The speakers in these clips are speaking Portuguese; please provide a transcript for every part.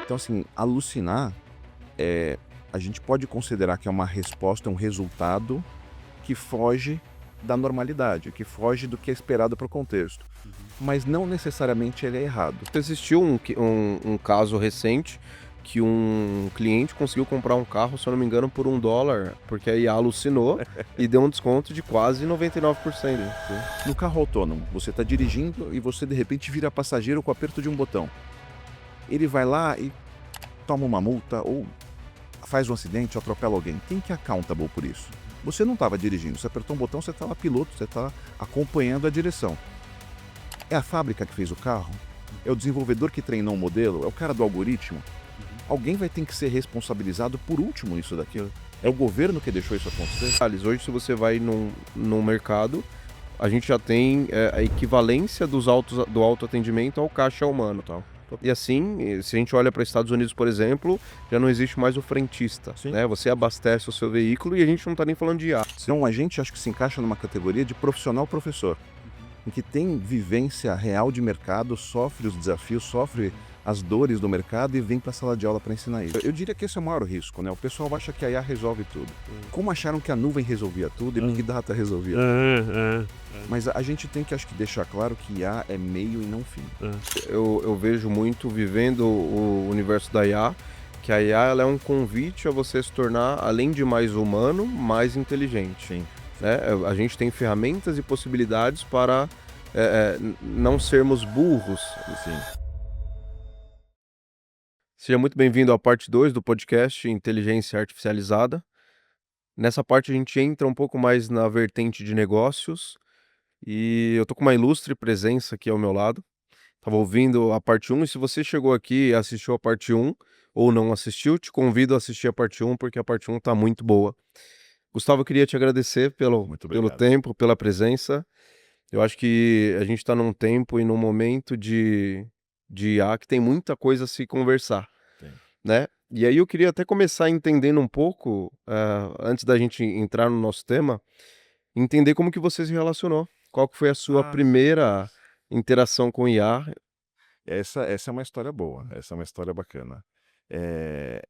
Então, assim, alucinar, é, a gente pode considerar que é uma resposta, um resultado que foge da normalidade, que foge do que é esperado para o contexto. Uhum. Mas não necessariamente ele é errado. Existiu um caso recente que um cliente conseguiu comprar um carro, se eu não me engano, por $1, porque a IA alucinou e deu um desconto de quase 99%. Sim, sim. No carro autônomo, você está dirigindo e você de repente vira passageiro com o aperto de um botão. Ele vai lá e toma uma multa ou faz um acidente ou atropela alguém. Quem que é accountable por isso? Você não estava dirigindo, você apertou um botão, você está lá piloto, você está acompanhando a direção. É a fábrica que fez o carro? É o desenvolvedor que treinou o modelo? É o cara do algoritmo? Uhum. Alguém vai ter que ser responsabilizado por último nisso daquilo. É o governo que deixou isso acontecer? Detalhes, hoje se você vai num mercado, a gente já tem, a equivalência do autoatendimento ao caixa humano. Total. E assim, se a gente olha para Estados Unidos, por exemplo, já não existe mais o frentista, Sim. né, você abastece o seu veículo e a gente não está nem falando de IA. Então a gente acho que se encaixa numa categoria de profissional professor, em que tem vivência real de mercado, sofre os desafios, sofre as dores do mercado e vem para a sala de aula para ensinar isso. Eu diria que esse é o maior risco, né? O pessoal acha que a IA resolve tudo. Como acharam que a nuvem resolvia tudo e Big Data resolvia tudo. Mas a gente tem que, acho que, deixar claro que IA é meio e não fim. Eu vejo muito vivendo o universo da IA, que a IA ela é um convite a você se tornar, além de mais humano, mais inteligente. Sim. Né? A gente tem ferramentas e possibilidades para não sermos burros. Sim. Seja muito bem-vindo à parte 2 do podcast Inteligência Artificializada. Nessa parte a gente entra um pouco mais na vertente de negócios e eu tô com uma ilustre presença aqui ao meu lado. Estava ouvindo a parte um e se você chegou aqui e assistiu a parte um ou não assistiu, te convido a assistir a parte um porque a parte um tá muito boa. Gustavo, eu queria te agradecer Muito pelo obrigado. tempo, pela presença. Eu acho que a gente está num tempo e num momento de IA que tem muita coisa a se conversar, Tem. né? E aí eu queria até começar entendendo um pouco, antes da gente entrar no nosso tema, entender como que você se relacionou. Qual que foi a sua Ah, primeira interação com IA? essa é uma história boa, essa é uma história bacana. Eh,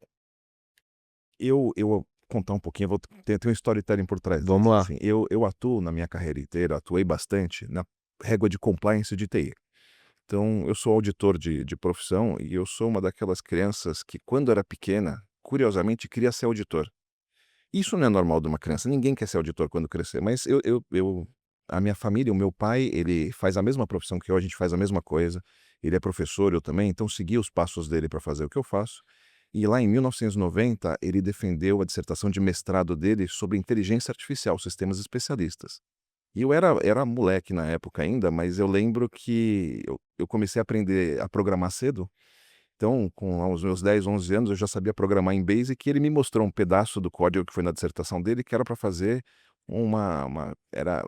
eu vou contar um pouquinho, eu vou tem um storytelling por trás Vamos disso, lá. assim. Eu atuo na minha carreira inteira, atuei bastante na régua de compliance de TI. Então, eu sou auditor de profissão e eu sou uma daquelas crianças que, quando era pequena, curiosamente queria ser auditor. Isso não é normal de uma criança, ninguém quer ser auditor quando crescer, mas eu a minha família, o meu pai, ele faz a mesma profissão que eu, a gente faz a mesma coisa, ele é professor, eu também, então segui os passos dele para fazer o que eu faço. E lá em 1990, ele defendeu a dissertação de mestrado dele sobre inteligência artificial, sistemas especialistas. E eu era moleque na época ainda, mas eu lembro que eu comecei a aprender a programar cedo, então, com lá os meus 10, 11 anos, eu já sabia programar em Basic e ele me mostrou um pedaço do código que foi na dissertação dele, que era para fazer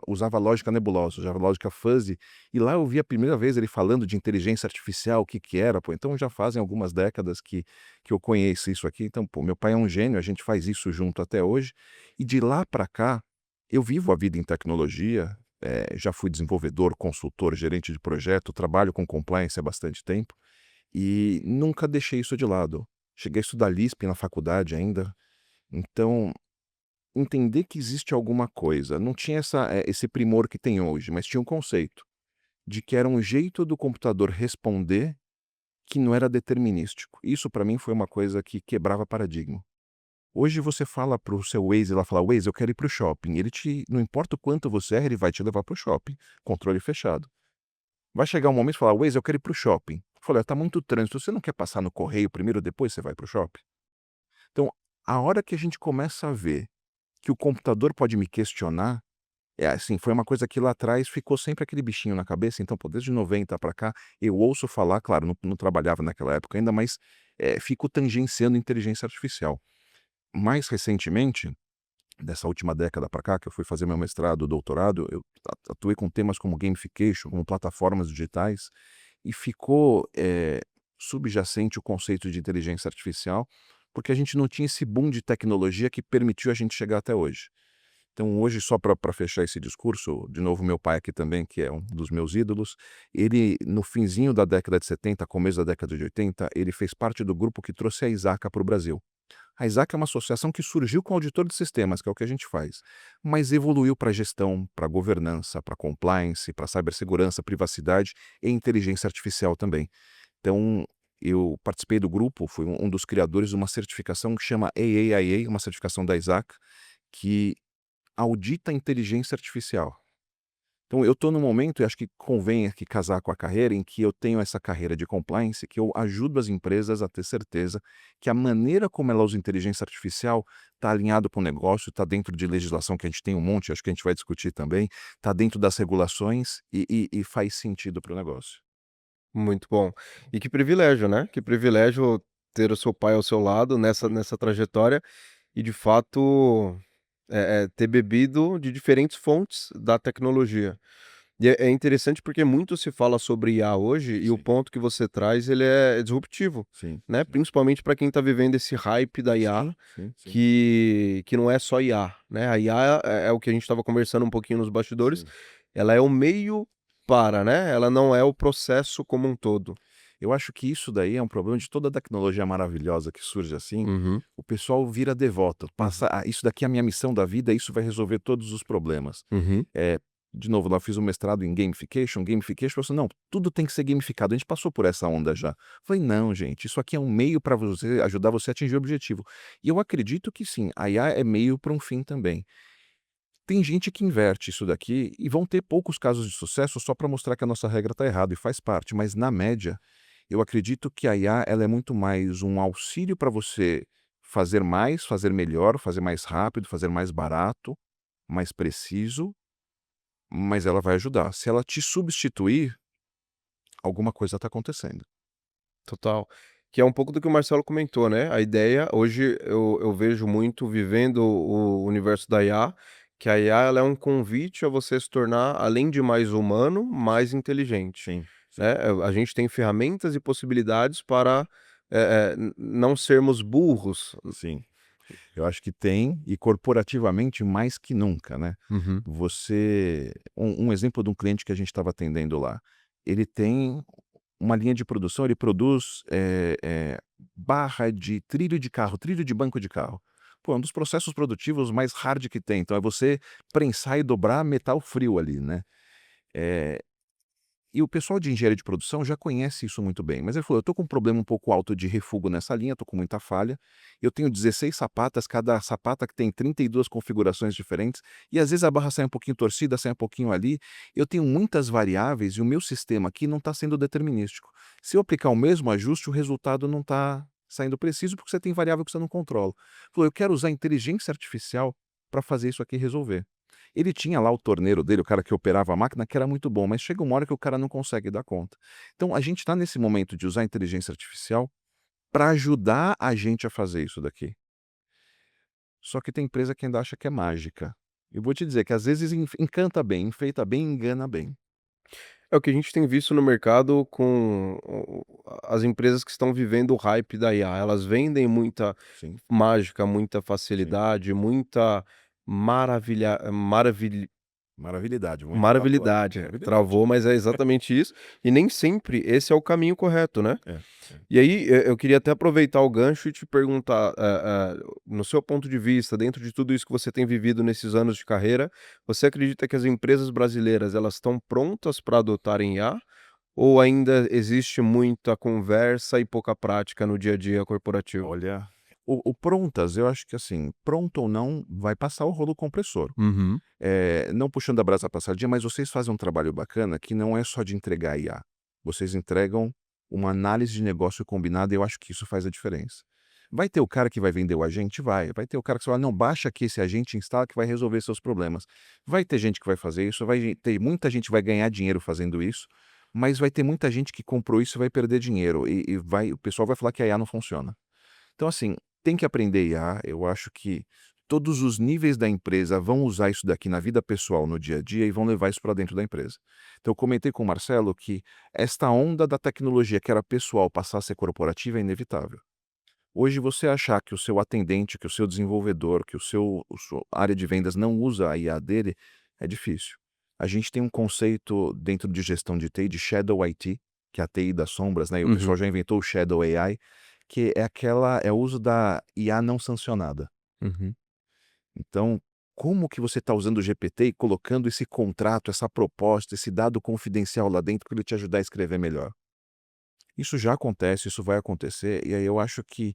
usava lógica nebulosa, usava lógica fuzzy, e lá eu vi a primeira vez ele falando de inteligência artificial, o que que era, pô, então já fazem algumas décadas que eu conheço isso aqui, então, pô, meu pai é um gênio, a gente faz isso junto até hoje, e de lá para cá, eu vivo a vida em tecnologia, já fui desenvolvedor, consultor, gerente de projeto, trabalho com compliance há bastante tempo, e nunca deixei isso de lado. Cheguei a estudar Lisp na faculdade ainda, então entender que existe alguma coisa, não tinha esse primor que tem hoje, mas tinha um conceito de que era um jeito do computador responder que não era determinístico. Isso para mim foi uma coisa que quebrava paradigma. Hoje você fala para o seu Waze, ela fala: "Waze, eu quero ir para o shopping", não importa o quanto você erra, ele vai te levar para o shopping, controle fechado. Vai chegar um momento e falar: "Waze, eu quero ir para o shopping". Eu falei: "Tá muito trânsito, você não quer passar no correio primeiro, depois você vai para o shopping?". Então, a hora que a gente começa a ver que o computador pode me questionar, é assim, foi uma coisa que lá atrás ficou sempre aquele bichinho na cabeça, então, pô, desde 90 para cá, eu ouço falar, claro, não trabalhava naquela época ainda, mas, fico tangenciando inteligência artificial. Mais recentemente, dessa última década para cá, que eu fui fazer meu mestrado, doutorado, eu atuei com temas como gamification, como plataformas digitais, e ficou, subjacente o conceito de inteligência artificial, porque a gente não tinha esse boom de tecnologia que permitiu a gente chegar até hoje. Então hoje, só para fechar esse discurso, de novo meu pai aqui também, que é um dos meus ídolos, ele no finzinho da década de 70, começo da década de 80, ele fez parte do grupo que trouxe a Isaac para o Brasil. A Isaac é uma associação que surgiu com auditor de sistemas, que é o que a gente faz, mas evoluiu para gestão, para governança, para compliance, para cibersegurança, privacidade e inteligência artificial também. Então, eu participei do grupo, fui um dos criadores de uma certificação que chama AAIA, uma certificação da Isaac, que audita a inteligência artificial. Então eu estou num momento, e acho que convém aqui casar com a carreira, em que eu tenho essa carreira de compliance, que eu ajudo as empresas a ter certeza que a maneira como ela usa inteligência artificial está alinhado com o negócio, está dentro de legislação, que a gente tem um monte, acho que a gente vai discutir também, está dentro das regulações e faz sentido para o negócio. Muito bom. E que privilégio, né, que privilégio ter o seu pai ao seu lado nessa trajetória e de fato, ter bebido de diferentes fontes da tecnologia. E é interessante porque muito se fala sobre IA hoje e o Sim, ponto que você traz ele é disruptivo, sim, né, sim. principalmente para quem está vivendo esse hype da IA, Sim, sim, sim, que não é só IA, né, a IA é o que a gente estava conversando um pouquinho nos bastidores, sim. ela é o meio para, né, ela não é o processo como um todo. Eu acho que isso daí é um problema de toda a tecnologia maravilhosa que surge assim, Uhum, o pessoal vira devoto, uhum, passa: "Ah, isso daqui é a minha missão da vida, isso vai resolver todos os problemas". uhum. Eh, de novo, lá eu fiz um mestrado em gamification, falou assim: "Não, tudo tem que ser gamificado", a gente passou por essa onda já. Falei: "Não gente, isso aqui é um meio para você ajudar você a atingir o objetivo". E eu acredito que sim, a IA é meio para um fim também. Tem gente que inverte isso daqui e vão ter poucos casos de sucesso só para mostrar que a nossa regra está errada e faz parte, mas na média, eu acredito que a IA ela é muito mais um auxílio para você fazer mais, fazer melhor, fazer mais rápido, fazer mais barato, mais preciso, mas ela vai ajudar. Se ela te substituir, alguma coisa está acontecendo. Total. Que é um pouco do que o Marcelo comentou, né, a ideia hoje eu vejo muito vivendo o universo da IA, que a IA ela é um convite a você se tornar, além de mais humano, mais inteligente, Sim, sim, né. A gente tem ferramentas e possibilidades para, não sermos burros. sim. Eu acho que tem, e corporativamente mais que nunca, né. Uhum, Um exemplo de um cliente que a gente estava atendendo lá, ele tem uma linha de produção, ele produz, barra de trilho de carro, trilho de banco de carro. Pô, é um dos processos produtivos mais hard que tem, então é você prensar e dobrar metal frio ali, né. Eh e o pessoal de engenharia de produção já conhece isso muito bem, mas ele falou: "Eu estou com um problema um pouco alto de refúgio nessa linha, estou com muita falha, eu tenho 16 sapatas, cada sapata que tem 32 configurações diferentes, e às vezes a barra sai um pouquinho torcida, sai um pouquinho ali, eu tenho muitas variáveis e o meu sistema aqui não está sendo determinístico. Se eu aplicar o mesmo ajuste, o resultado não está saindo preciso, porque você tem variável que você não controla". Falou: "Eu quero usar inteligência artificial para fazer isso aqui resolver". Ele tinha lá o torneiro dele, o cara que operava a máquina, que era muito bom, mas chega uma hora que o cara não consegue dar conta. Então a gente está nesse momento de usar a inteligência artificial para ajudar a gente a fazer isso daqui. Só que tem empresa que ainda acha que é mágica. Eu vou te dizer que às vezes encanta bem, enfeita bem, engana bem. é o que a gente tem visto no mercado com as empresas que estão vivendo o hype da IA, elas vendem muita Sim, mágica, muita sim. facilidade, muita maravilha maravilha Maravilhidade, vamos enrolar a palavra. maravilhidade, Maravilhidade. travou, mas é exatamente isso, e nem sempre esse é o caminho correto, né. É, é. E aí, eu queria até aproveitar o gancho e te perguntar, no seu ponto de vista, dentro de tudo isso que você tem vivido nesses anos de carreira, você acredita que as empresas brasileiras, elas estão prontas para adotarem IA, ou ainda existe muita conversa e pouca prática no dia a dia corporativo? Olha, o prontas, eu acho que assim, pronto ou não, vai passar o rolo compressor. Uhum, Não puxando a brasa para sardinha, mas vocês fazem um trabalho bacana que não é só de entregar IA. Vocês entregam uma análise de negócio combinada e eu acho que isso faz a diferença. Vai ter o cara que vai vender o agente? Vai ter o cara que vai falar: "Não, baixa aqui esse agente e instala que vai resolver seus problemas". Vai ter gente que vai fazer isso, vai ter muita gente que vai ganhar dinheiro fazendo isso, mas vai ter muita gente que comprou isso e vai perder dinheiro e o pessoal vai falar que a IA não funciona. Então, assim, tem que aprender IA. Eu acho que todos os níveis da empresa vão usar isso daqui na vida pessoal, no dia a dia, e vão levar isso para dentro da empresa. Então, eu comentei com o Marcelo que esta onda da tecnologia que era pessoal passar a ser corporativa é inevitável. Hoje você achar que o seu atendente, que o seu desenvolvedor, que o sua área de vendas não usa a IA dele, é difícil. A gente tem um conceito dentro de gestão de TI, de Shadow IT, que é a TI das sombras, né, e o pessoal Uhum, já inventou o Shadow AI, que é o uso da IA não sancionada. uhum. Então, como que você está usando o GPT e colocando esse contrato, essa proposta, esse dado confidencial lá dentro para ele te ajudar a escrever melhor? Isso já acontece, isso vai acontecer, e aí eu acho que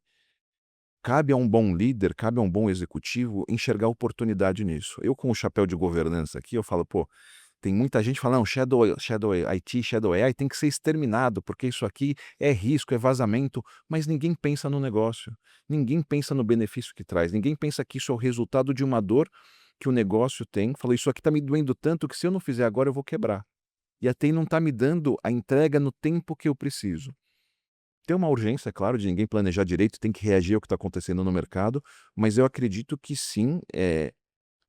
cabe a um bom líder, cabe a um bom executivo enxergar oportunidade nisso. Eu com o chapéu de governança aqui, eu falo: "Pô, tem muita gente falando: "Não, Shadow IT, Shadow AI tem que ser exterminado, porque isso aqui é risco, é vazamento", mas ninguém pensa no negócio, ninguém pensa no benefício que traz, ninguém pensa que isso é o resultado de uma dor que o negócio tem. Falou: "Isso aqui está me doendo tanto que se eu não fizer agora eu vou quebrar. E a TI não está me dando a entrega no tempo que eu preciso". Tem uma urgência, é claro, de ninguém planejar direito, tem que reagir ao que está acontecendo no mercado, mas eu acredito que sim,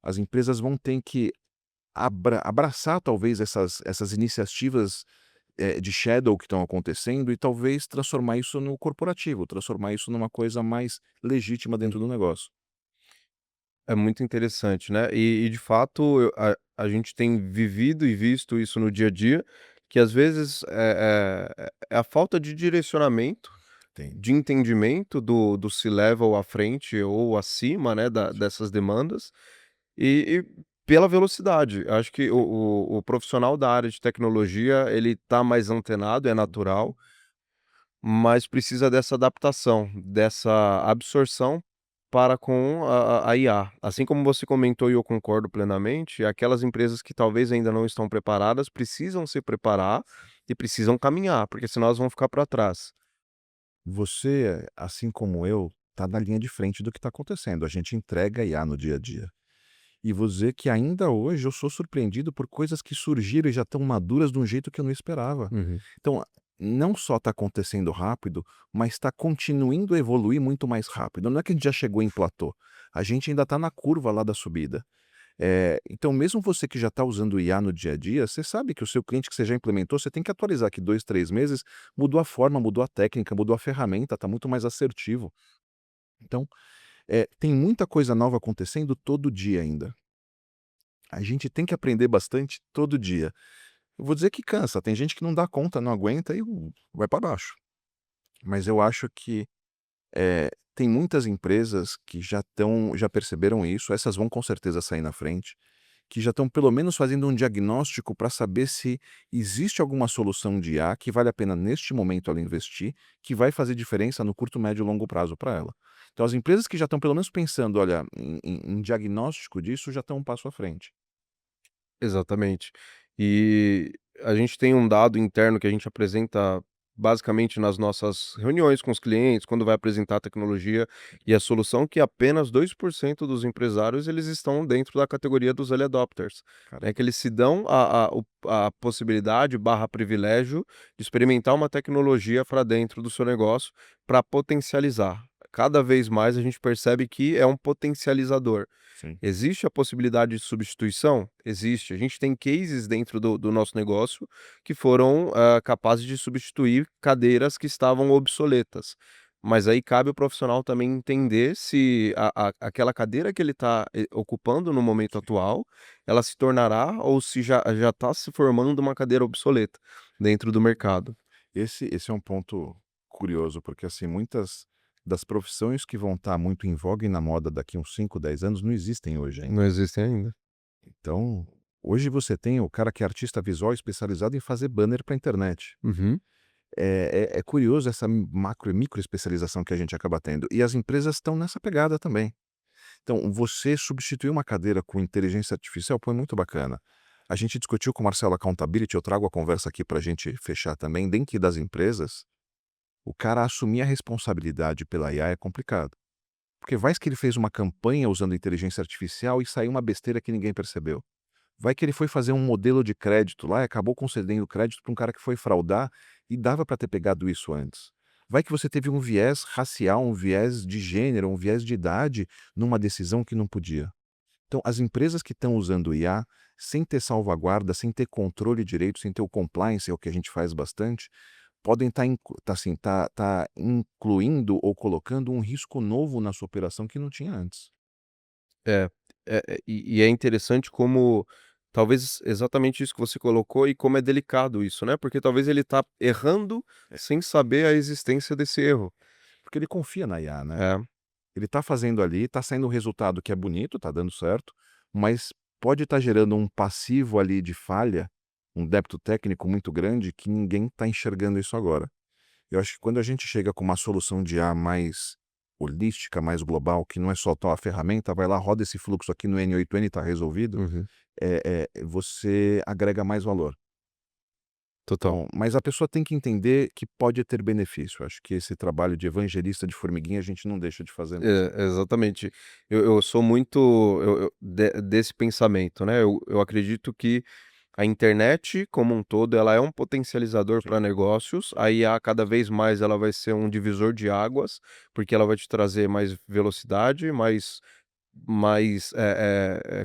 as empresas vão ter que abraçar talvez essas iniciativas, de shadow que estão acontecendo e talvez transformar isso no corporativo, transformar isso numa coisa mais legítima dentro do negócio. É muito interessante, né. E de fato a gente tem vivido e visto isso no dia a dia, que às vezes é a falta de direcionamento, Tem. de entendimento do C-level à frente ou acima, né, dessas demandas, e pela velocidade. Acho que o profissional da área de tecnologia, ele tá mais antenado, é natural, mas precisa dessa adaptação, dessa absorção para com a IA. Assim como você comentou e eu concordo plenamente, aquelas empresas que talvez ainda não estão preparadas, precisam se preparar e precisam caminhar, porque senão elas vão ficar para trás. Você, assim como eu, está na linha de frente do que está acontecendo, a gente entrega IA no dia a dia. E vou dizer que ainda hoje eu sou surpreendido por coisas que surgiram e já estão maduras de um jeito que eu não esperava. Uhum. Então, não só está acontecendo rápido, mas está continuando a evoluir muito mais rápido. Não é que a gente já chegou em platô, a gente ainda está na curva lá da subida. Então, mesmo você que já está usando o IA no dia a dia, você sabe que o seu cliente que você já implementou, você tem que atualizar aqui 2, 3 meses, mudou a forma, mudou a técnica, mudou a ferramenta, está muito mais assertivo. Então, tem muita coisa nova acontecendo todo dia ainda. A gente tem que aprender bastante todo dia. Eu vou dizer que cansa, tem gente que não dá conta, não aguenta e vai para baixo. Mas eu acho que, tem muitas empresas que já perceberam isso, essas vão com certeza sair na frente, que já estão pelo menos fazendo um diagnóstico para saber se existe alguma solução de IA que vale a pena neste momento ela investir, que vai fazer diferença no curto, médio e longo prazo para ela. Então as empresas que já estão pelo menos pensando, olha, em diagnóstico disso, já estão um passo à frente. Exatamente. E a gente tem um dado interno que a gente apresenta basicamente nas nossas reuniões com os clientes, quando vai apresentar a tecnologia e a solução, que apenas 2% dos empresários eles estão dentro da categoria dos early adopters, né, Caramba. que eles se dão a possibilidade barra privilégio de experimentar uma tecnologia para dentro do seu negócio para potencializar. Cada vez mais a gente percebe que é um potencializador. Sim. Existe a possibilidade de substituição? Existe. A gente tem cases dentro do nosso negócio que foram, capazes de substituir cadeiras que estavam obsoletas. Mas aí cabe ao profissional também entender se aquela cadeira que ele está ocupando no momento atual, ela se tornará ou se já está se formando uma cadeira obsoleta dentro do mercado. Esse é um ponto curioso, porque, assim, muitas das profissões que vão estar muito em voga e na moda daqui uns 5, 10 anos não existem hoje Não ainda. existem ainda. Então, hoje você tem o cara que é artista visual especializado em fazer banner para internet. Uhum. É curioso essa macro e micro especialização que a gente acaba tendo, e as empresas estão nessa pegada também. Então, você substituir uma cadeira com inteligência artificial, pô, é muito bacana. A gente discutiu com o Marcelo Accountability, eu trago a conversa aqui para a gente fechar também, dentro das empresas, o cara assumir a responsabilidade pela IA é complicado. Porque vai que ele fez uma campanha usando inteligência artificial e saiu uma besteira que ninguém percebeu. Vai que ele foi fazer um modelo de crédito lá e acabou concedendo crédito para um cara que foi fraudar e dava para ter pegado isso antes. Vai que você teve um viés racial, um viés de gênero, um viés de idade numa decisão que não podia. Então, as empresas que estão usando o IA sem ter salvaguarda, sem ter controle direito, sem ter o compliance, é o que a gente faz bastante, podem estar assim, incluindo ou colocando um risco novo na sua operação que não tinha antes. É, e é interessante como talvez exatamente isso que você colocou e como é delicado isso, né, porque talvez ele tá errando É, sem saber a existência desse erro. porque ele confia na IA, né. É, Ele está fazendo ali, está saindo um resultado que é bonito, está dando certo, mas pode estar gerando um passivo ali de falha, um débito técnico muito grande que ninguém está enxergando isso agora. Eu acho que quando a gente chega com uma solução de IA mais holística, mais global, que não é só a ferramenta, vai lá, roda esse fluxo aqui no N8N e está resolvido, uhum, você agrega mais valor. total. Então, mas a pessoa tem que entender que pode ter benefício. Acho que esse trabalho de evangelista de formiguinha a gente não deixa de fazer mesmo. Exatamente. Eu sou muito desse pensamento, né, eu acredito que a internet como um todo, ela é um potencializador Sim, para negócios, sim. a IA cada vez mais ela vai ser um divisor de águas, porque ela vai te trazer mais velocidade,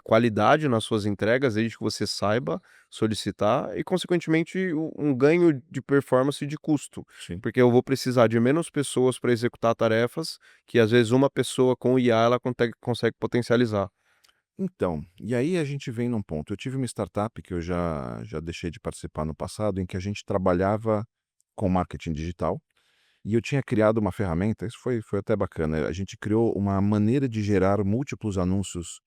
qualidade nas suas entregas, desde que você saiba solicitar e consequentemente um ganho de performance e de custo, Sim. porque eu vou precisar de menos pessoas para executar tarefas que às vezes uma pessoa com IA ela consegue potencializar. Então, e aí a gente vem num ponto. Eu tive uma startup que eu já deixei de participar no passado, em que a gente trabalhava com marketing digital e eu tinha criado uma ferramenta, isso foi até bacana. A gente criou uma maneira de gerar múltiplos anúncios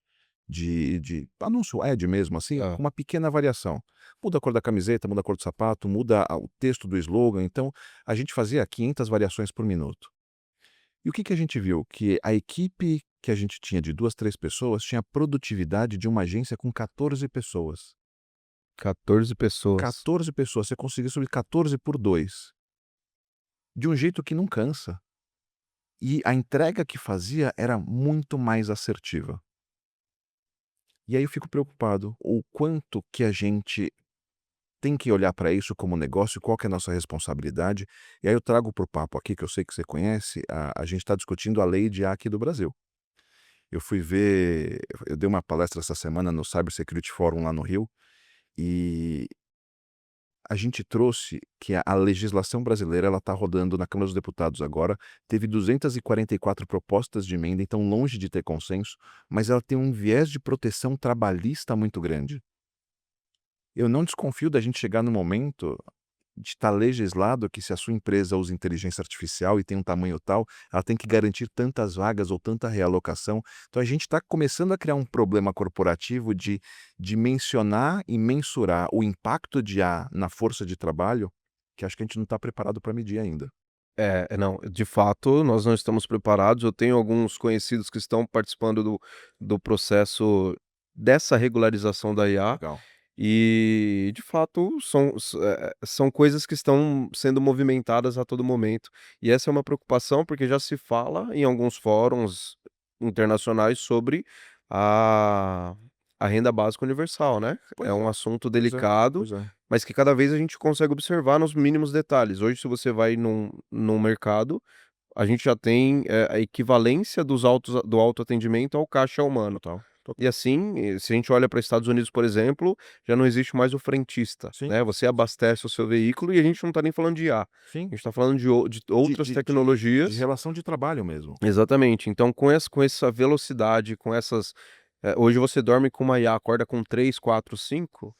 de anúncio ad mesmo, assim, Hã. com uma pequena variação. Muda a cor da camiseta, muda a cor do sapato, muda o texto do slogan. Então, a gente fazia 500 variações por minuto. E o que que a gente viu? Que a equipe que a gente tinha de 2, 3 pessoas tinha a produtividade de uma agência com 14 pessoas. 14 pessoas. 14 pessoas, você conseguiu subir 14 por 2, de um jeito que não cansa. E a entrega que fazia era muito mais assertiva. E aí eu fico preocupado, o quanto que a gente tem que olhar para isso como negócio, qual que é a nossa responsabilidade. E aí eu trago para o papo aqui, que eu sei que você conhece, a gente está discutindo a lei de IA aqui do Brasil. Eu dei uma palestra essa semana no Cyber Security Forum lá no Rio, e a gente trouxe que a legislação brasileira ela está rodando na Câmara dos Deputados agora, teve 244 propostas de emenda, então longe de ter consenso, mas ela tem um viés de proteção trabalhista muito grande. Eu não desconfio da gente chegar no momento de estar legislado que se a sua empresa usa inteligência artificial e tem um tamanho tal, ela tem que garantir tantas vagas ou tanta realocação. Então a gente está começando a criar um problema corporativo de mencionar e mensurar o impacto de A na força de trabalho, que acho que a gente não está preparado para medir ainda. Não, de fato, nós não estamos preparados. Eu tenho alguns conhecidos que estão participando do processo dessa regularização da IA, Legal. e de fato são coisas que estão sendo movimentadas a todo momento. E essa é uma preocupação, porque já se fala em alguns fóruns internacionais sobre a a renda básica universal, né. É Pois é, um assunto pois é, delicado, pois é. mas que cada vez a gente consegue observar nos mínimos detalhes. Hoje, se você vai num mercado, a gente já tem, a equivalência do autoatendimento ao caixa humano. Total, E total. assim, se a gente olha para Estados Unidos, por exemplo, já não existe mais o frentista, Sim, né, você abastece o seu veículo e a gente não está nem falando de IA, a sim. gente está falando de De, outras de, de tecnologias. relação de trabalho mesmo. Exatamente, então com essa velocidade, com essas hoje você dorme com uma IA, acorda com 3, 4, 5.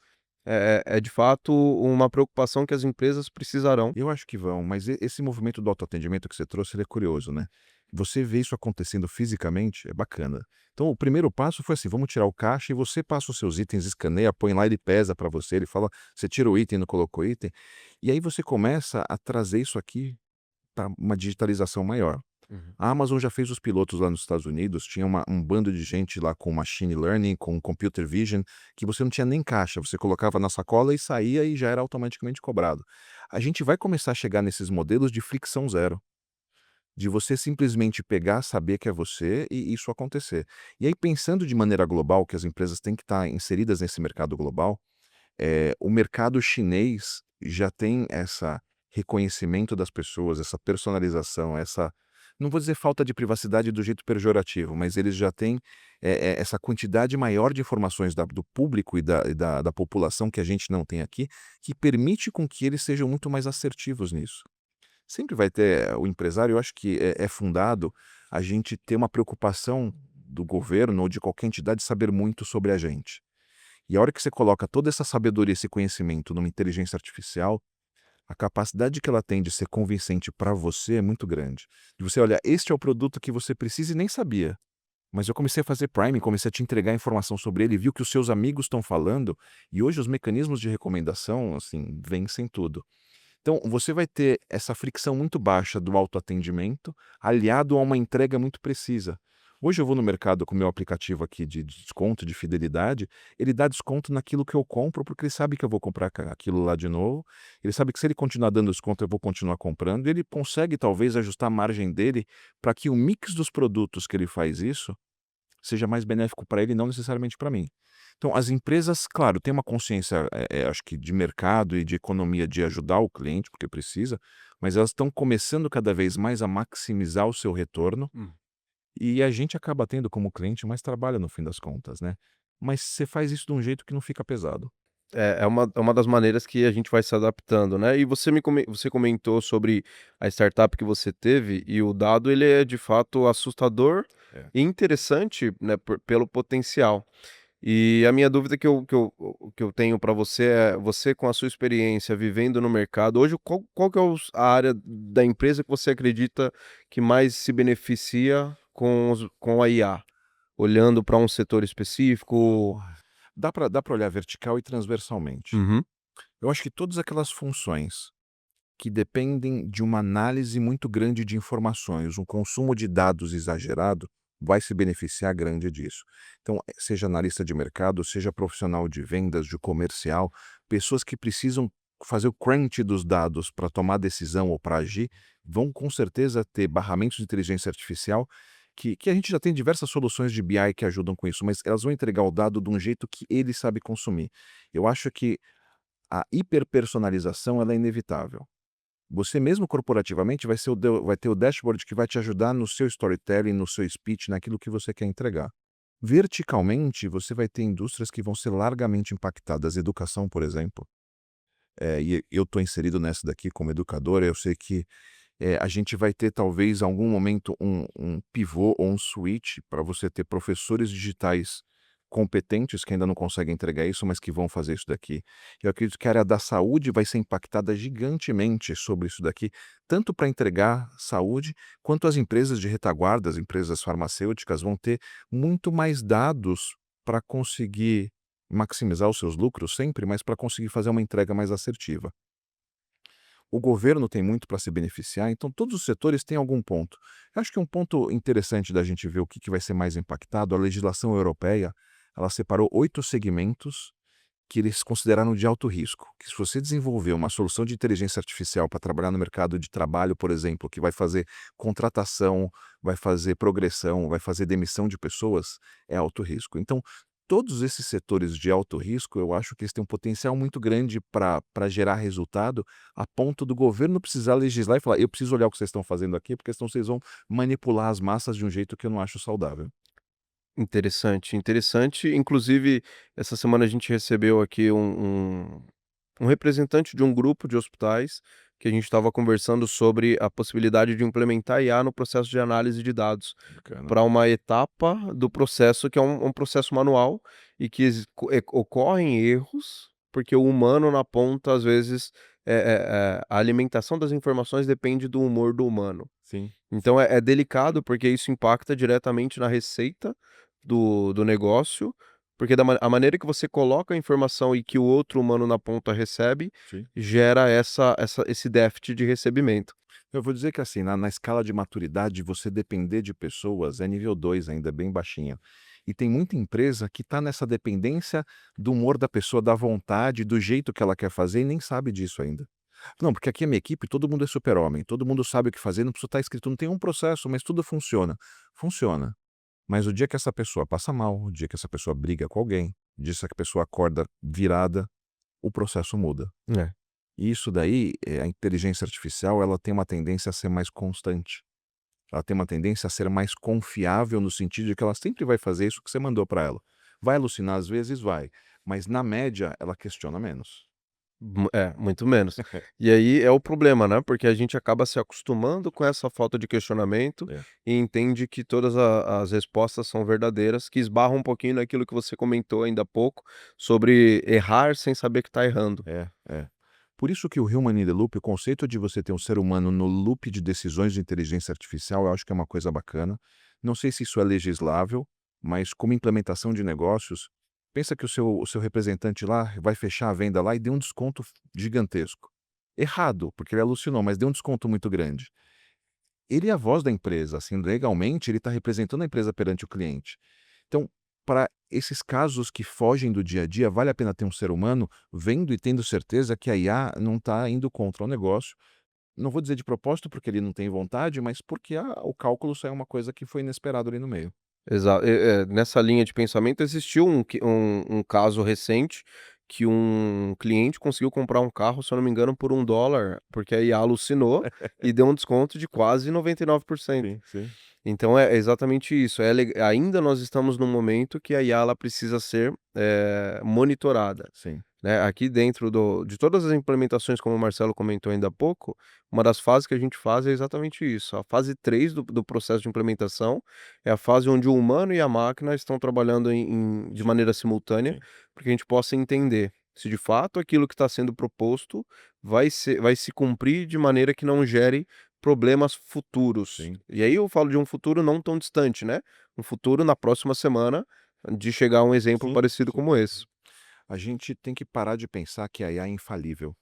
É de fato uma preocupação que as empresas precisarão. Eu acho que vão, mas esse movimento do autoatendimento que você trouxe, ele é curioso, né. Você vê isso acontecendo fisicamente, é bacana. Então o primeiro passo foi assim: "Vamos tirar o caixa", e você passa os seus itens, escaneia, põe lá, ele pesa para você, ele fala você tira o item, não colocou item, e aí você começa a trazer isso aqui para uma digitalização maior. Uhum. A Amazon já fez os pilotos lá nos Estados Unidos, tinha um bando de gente lá com machine learning, com computer vision, que você não tinha nem caixa, você colocava na sacola e saía e já era automaticamente cobrado. A gente vai começar a chegar nesses modelos de fricção zero, de você simplesmente pegar, saber que é você e isso acontecer. E aí pensando de maneira global, que as empresas têm que estar inseridas nesse mercado global, o mercado chinês já tem essa reconhecimento das pessoas, essa personalização, essa não vou dizer falta de privacidade do jeito pejorativo, mas eles já têm, essa quantidade maior de informações do público e da população que a gente não tem aqui, que permite com que eles sejam muito mais assertivos nisso. Sempre vai ter o empresário, eu acho que é fundado a gente ter uma preocupação do governo ou de qualquer entidade saber muito sobre a gente. E a hora que você coloca toda essa sabedoria, esse conhecimento numa inteligência artificial, a capacidade que ela tem de ser convincente para você é muito grande. De você olhar, este é o produto que você precisa e nem sabia. Mas eu comecei a fazer Prime, comecei a te entregar informação sobre ele, viu que os seus amigos estão falando, e hoje os mecanismos de recomendação, assim, vencem tudo. Então, você vai ter essa fricção muito baixa do autoatendimento, aliado a uma entrega muito precisa. Hoje eu vou no mercado com o meu aplicativo aqui de desconto, de fidelidade, ele dá desconto naquilo que eu compro, porque ele sabe que eu vou comprar aquilo lá de novo, ele sabe que se ele continuar dando desconto eu vou continuar comprando, e ele consegue talvez ajustar a margem dele para que o mix dos produtos que ele faz isso seja mais benéfico para ele, não necessariamente para mim. Então, as empresas, claro, têm uma consciência, acho que de mercado e de economia de ajudar o cliente, porque precisa, mas elas estão começando cada vez mais a maximizar o seu retorno Hum. e a gente acaba tendo como cliente mais trabalho no fim das contas, né. Mas você faz isso de um jeito que não fica pesado. É uma das maneiras que a gente vai se adaptando, né. E você comentou sobre a startup que você teve, e o dado ele é de fato assustador É. e interessante, né, pelo potencial. E a minha dúvida que eu tenho para você é, você com a sua experiência vivendo no mercado, hoje qual que é a área da empresa que você acredita que mais se beneficia com a IA? Olhando para um setor específico? Dá para olhar vertical e transversalmente. Uhum. Eu acho que todas aquelas funções que dependem de uma análise muito grande de informações, um consumo de dados exagerado, vai se beneficiar grande disso. Então, seja analista de mercado, seja profissional de vendas, de comercial, pessoas que precisam fazer o crunch dos dados para tomar decisão ou para agir, vão com certeza ter barramentos de inteligência artificial que a gente já tem diversas soluções de BI que ajudam com isso, mas elas vão entregar o dado de um jeito que ele sabe consumir. Eu acho que a hiperpersonalização ela é inevitável. Você mesmo corporativamente vai ter o dashboard que vai te ajudar no seu storytelling, no seu speech, naquilo que você quer entregar. Verticalmente, você vai ter indústrias que vão ser largamente impactadas. Educação, por exemplo, e eu estou inserido nessa daqui como educador, eu sei que a gente vai ter talvez em algum momento um pivô ou um switch para você ter professores digitais competentes que ainda não conseguem entregar isso, mas que vão fazer isso daqui. Eu acredito que a área da saúde vai ser impactada gigantemente sobre isso daqui, tanto para entregar saúde, quanto as empresas de retaguarda, as empresas farmacêuticas vão ter muito mais dados para conseguir maximizar os seus lucros sempre, mas para conseguir fazer uma entrega mais assertiva. O governo tem muito para se beneficiar, então todos os setores têm algum ponto. Eu acho que um ponto interessante da gente ver o que vai ser mais impactado, a legislação europeia, ela separou 8 segmentos que eles consideraram de alto risco, que se você desenvolver uma solução de inteligência artificial para trabalhar no mercado de trabalho, por exemplo, que vai fazer contratação, vai fazer progressão, vai fazer demissão de pessoas, é alto risco. Então, todos esses setores de alto risco, eu acho que eles têm um potencial muito grande para gerar resultado, a ponto do governo precisar legislar e falar: "Eu preciso olhar o que vocês estão fazendo aqui, porque senão vocês vão manipular as massas de um jeito que eu não acho saudável". Interessante, interessante. Inclusive, essa semana a gente recebeu aqui um representante de um grupo de hospitais, que a gente estava conversando sobre a possibilidade de implementar IA no processo de análise de dados, Bacana. para uma etapa do processo que é um processo manual e que ocorrem erros, porque o humano na ponta, às vezes, a alimentação das informações depende do humor do humano. Sim, Então é delicado, porque isso impacta diretamente na receita do negócio, porque a maneira que você coloca a informação e que o outro humano na ponta recebe, sim. gera esse déficit de recebimento. Eu vou dizer que assim, na escala de maturidade, você depender de pessoas é nível 2 ainda, é bem baixinha. E tem muita empresa que está nessa dependência do humor da pessoa, da vontade, do jeito que ela quer fazer e nem sabe disso ainda. Não, porque aqui a minha equipe, todo mundo é super-homem, todo mundo sabe o que fazer, não precisa estar escrito, não tem um processo, mas tudo funciona. Funciona. Mas o dia que essa pessoa passa mal, o dia que essa pessoa briga com alguém, o dia que essa pessoa acorda virada, o processo muda. É. E isso daí, a inteligência artificial, ela tem uma tendência a ser mais constante. Ela tem uma tendência a ser mais confiável no sentido de que ela sempre vai fazer isso que você mandou para ela. Vai alucinar às vezes? Vai, mas na média ela questiona menos. Muito menos. E aí é o problema, né, porque a gente acaba se acostumando com essa falta de questionamento É, e entende que todas a as respostas são verdadeiras, que esbarra um pouquinho naquilo que você comentou ainda há pouco, sobre errar sem saber que está errando. é. Por isso que o Human in the Loop, o conceito de você ter um ser humano no loop de decisões de inteligência artificial, eu acho que é uma coisa bacana. Não sei se isso é legislável, mas como implementação de negócios, pensa que o seu representante lá vai fechar a venda lá e deu um desconto gigantesco. Errado, porque ele alucinou, mas deu um desconto muito grande. Ele é a voz da empresa, assim, legalmente ele está representando a empresa perante o cliente. Então, para esses casos que fogem do dia a dia, vale a pena ter um ser humano vendo e tendo certeza que a IA não está indo contra o negócio. Não vou dizer de propósito, porque ele não tem vontade, mas porque o cálculo só é uma coisa que foi inesperado ali no meio. Nessa linha de pensamento existiu um caso recente que um cliente conseguiu comprar um carro, se eu não me engano, por $1, porque a IA alucinou e deu um desconto de quase 99%. Sim, sim, Então é exatamente isso, ainda nós estamos num momento que a IA ela precisa ser, monitorada. sim, Né, aqui dentro de todas as implementações, como o Marcelo comentou ainda há pouco, uma das fases que a gente faz é exatamente isso. A fase 3 do processo de implementação é a fase onde o humano e a máquina estão trabalhando de sim, maneira simultânea, sim, para que a gente possa entender se de fato aquilo que está sendo proposto vai se cumprir de maneira que não gere problemas futuros. sim, E aí eu falo de um futuro não tão distante, né, um futuro na próxima semana, de chegar a um exemplo sim, parecido sim. como esse. A gente tem que parar de pensar que a IA é infalível.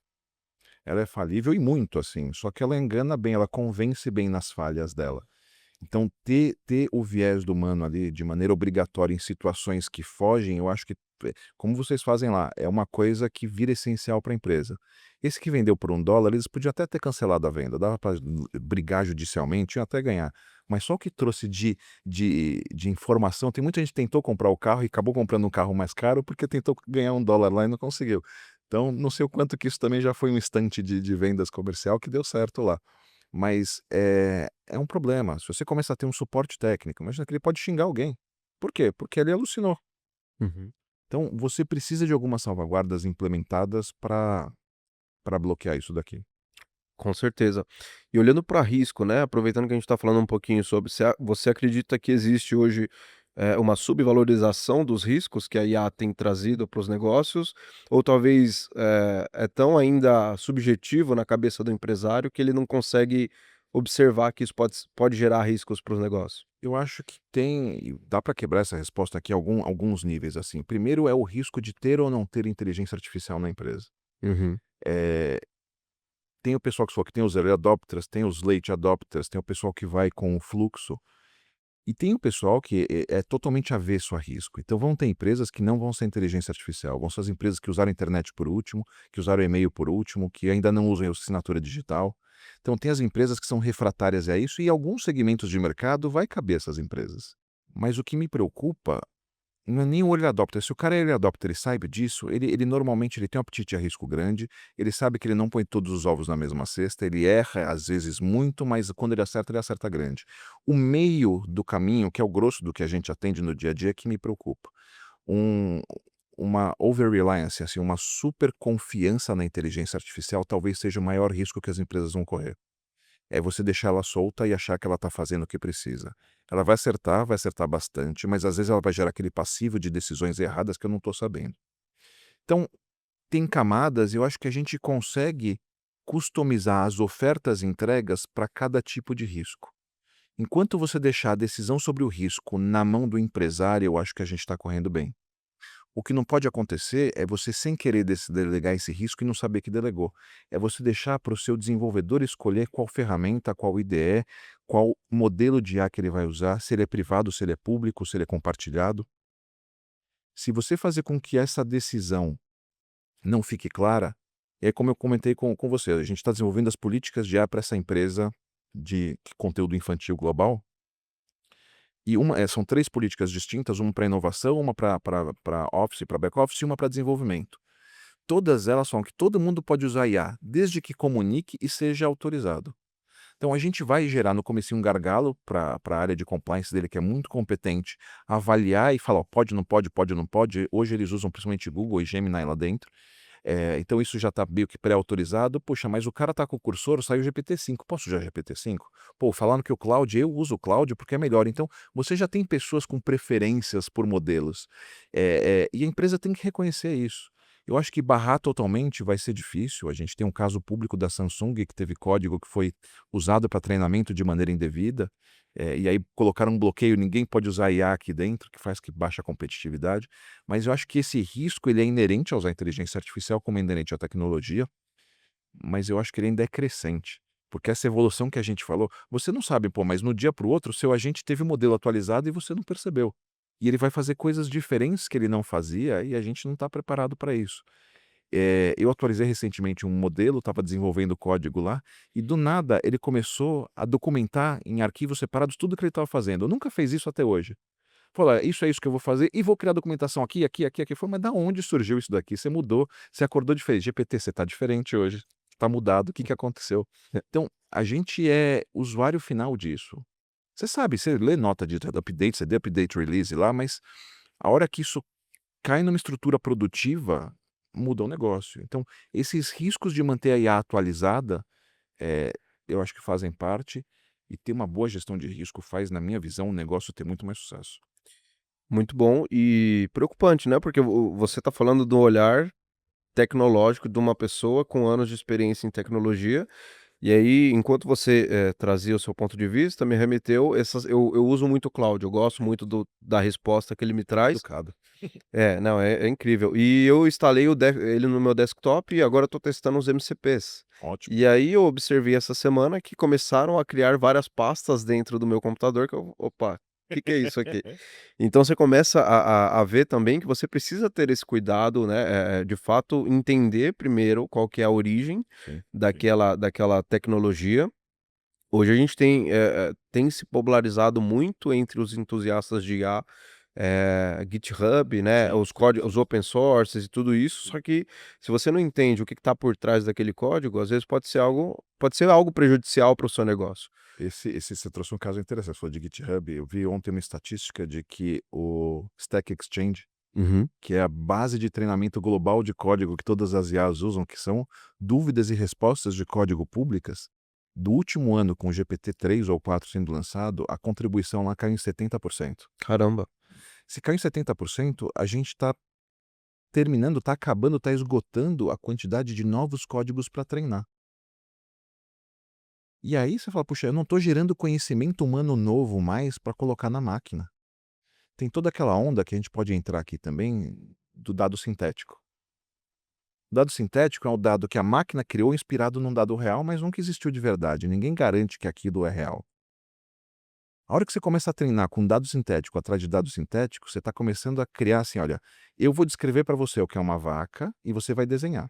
Ela é falível e muito, assim, só que ela engana bem, ela convence bem nas falhas dela. Então, ter o viés do humano ali de maneira obrigatória em situações que fogem, eu acho que, como vocês fazem lá, é uma coisa que vira essencial para a empresa. Esse que vendeu por $1, eles podiam até ter cancelado a venda, dava para brigar judicialmente, iam até ganhar. Mas só o que trouxe de informação, tem muita gente que tentou comprar o carro e acabou comprando um carro mais caro porque tentou ganhar $1 lá e não conseguiu. Então, não sei o quanto que isso também já foi um instante de vendas comercial que deu certo lá. Mas é um problema. Se você começa a ter um suporte técnico, imagina que ele pode xingar alguém. Por quê? Porque ele alucinou. Uhum. Então, você precisa de algumas salvaguardas implementadas para bloquear isso daqui. Com certeza. E olhando para risco, né, aproveitando que a gente está falando um pouquinho sobre, você acredita que existe hoje, uma subvalorização dos riscos que a IA tem trazido para os negócios? Ou talvez, é tão ainda subjetivo na cabeça do empresário que ele não consegue observar que isso pode gerar riscos para os negócios? Eu acho que e dá para quebrar essa resposta aqui em alguns níveis, assim. Primeiro é o risco de ter ou não ter inteligência artificial na empresa. Uhum. Eh, Tem o pessoal que falou que tem os early adopters, tem os late adopters, tem o pessoal que vai com o fluxo. E tem o pessoal que é totalmente avesso a risco. Então vão ter empresas que não vão ser inteligência artificial, vão ser as empresas que usaram a internet por último, que usaram o e-mail por último, que ainda não usam a assinatura digital. Então tem as empresas que são refratárias a isso e alguns segmentos de mercado vai caber essas empresas. Mas o que me preocupa não é nem o early adopter. Se o cara é early adopter e sabe disso, ele normalmente ele tem um apetite a risco grande, ele sabe que ele não põe todos os ovos na mesma cesta, ele erra às vezes muito, mas quando ele acerta grande. O meio do caminho, que é o grosso do que a gente atende no dia a dia, é que me preocupa. Um uma over-reliance, assim, uma super confiança na inteligência artificial talvez seja o maior risco que as empresas vão correr. É você deixar ela solta e achar que ela está fazendo o que precisa. Ela vai acertar bastante, mas às vezes ela vai gerar aquele passivo de decisões erradas que eu não estou sabendo. Então, tem camadas e eu acho que a gente consegue customizar as ofertas e entregas para cada tipo de risco. Enquanto você deixar a decisão sobre o risco na mão do empresário, eu acho que a gente está correndo bem. O que não pode acontecer é você, sem querer delegar esse risco e não saber que delegou. É você deixar para o seu desenvolvedor escolher qual ferramenta, qual IDE, qual modelo de IA que ele vai usar, se ele é privado, se ele é público, se ele é compartilhado. Se você fazer com que essa decisão não fique clara, é como eu comentei com você, a gente está desenvolvendo as políticas de IA para essa empresa de conteúdo infantil global. E são três políticas distintas, uma para inovação, uma para office, para back office e uma para desenvolvimento. Todas elas falam que todo mundo pode usar IA, desde que comunique e seja autorizado. Então a gente vai gerar no comecinho um gargalo para a área de compliance dele, que é muito competente, avaliar e falar: "Ó, pode, não pode, pode, não pode". Hoje eles usam principalmente Google e Gemini lá dentro. Então isso já está meio que pré-autorizado. Poxa, mas o cara está com o cursor, saiu o GPT-5. Posso usar GPT-5? Pô, falaram que o Claude, eu uso o Claude porque é melhor. Então, você já tem pessoas com preferências por modelos. E a empresa tem que reconhecer isso. Eu acho que barrar totalmente vai ser difícil. A gente tem um caso público da Samsung que teve código que foi usado para treinamento de maneira indevida, e aí colocaram um bloqueio, ninguém pode usar IA aqui dentro, que faz que baixa a competitividade. Mas eu acho que esse risco ele é inerente a usar a inteligência artificial, como é inerente à tecnologia, mas eu acho que ele ainda é crescente. Porque essa evolução que a gente falou, você não sabe, pô, mas no dia para o outro, o seu agente teve o modelo atualizado e você não percebeu. E ele vai fazer coisas diferentes que ele não fazia e a gente não está preparado para isso. Eu atualizei recentemente um modelo, estava desenvolvendo código lá, e do nada ele começou a documentar em arquivos separados tudo que ele estava fazendo. Eu nunca fez isso até hoje. Falou: "É isso que eu vou fazer e vou criar documentação aqui, aqui, aqui, aqui". Eu falei: "Mas da onde surgiu isso daqui? Você mudou, você acordou diferente. GPT, você está diferente hoje, está mudado, o que que aconteceu?". Então, a gente é usuário final disso. Você sabe, você lê nota de update, você dê update release lá, mas a hora que isso cai numa estrutura produtiva, muda o negócio. Então, esses riscos de manter a IA atualizada, eh, eu acho que fazem parte, e ter uma boa gestão de risco faz, na minha visão, o negócio ter muito mais sucesso. Muito bom e preocupante, né, porque você está falando do olhar tecnológico de uma pessoa com anos de experiência em tecnologia. E aí, enquanto você, trazia o seu ponto de vista, me remeteu essas eu uso muito o Claude, eu gosto muito da resposta que ele me traz. Educado. É, não, é incrível. E eu instalei ele no meu desktop e agora estou testando os MCPs. Ótimo. E aí eu observei essa semana que começaram a criar várias pastas dentro do meu computador que eu: "Opa, que é isso aqui?". Então você começa a ver também que você precisa ter esse cuidado, né, de fato entender primeiro qual que é a origem Sim, sim. daquela tecnologia. Hoje a gente tem se popularizado muito entre os entusiastas de IA, GitHub, né, Sim, os códigos, os open sources e tudo isso, só que se você não entende o que está por trás daquele código, às vezes pode ser algo prejudicial para o seu negócio. esse você trouxe um caso interessante, você falou de GitHub, eu vi ontem uma estatística de que o Stack Exchange, Uhum. que é a base de treinamento global de código que todas as IAs usam, que são dúvidas e respostas de código públicas, do último ano com o GPT-3 ou 4 sendo lançado, a contribuição lá caiu em 70%. Caramba. Se caiu em 70%, a gente está terminando, está acabando, está esgotando a quantidade de novos códigos para treinar. E aí você fala: "Puxa, eu não estou gerando conhecimento humano novo mais para colocar na máquina". Tem toda aquela onda que a gente pode entrar aqui também, do dado sintético. O dado sintético é um dado que a máquina criou inspirado num dado real, mas nunca existiu de verdade, ninguém garante que aquilo é real. A hora que você começa a treinar com dado sintético atrás de dado sintético, você está começando a criar assim: "Olha, eu vou descrever para você o que é uma vaca e você vai desenhar".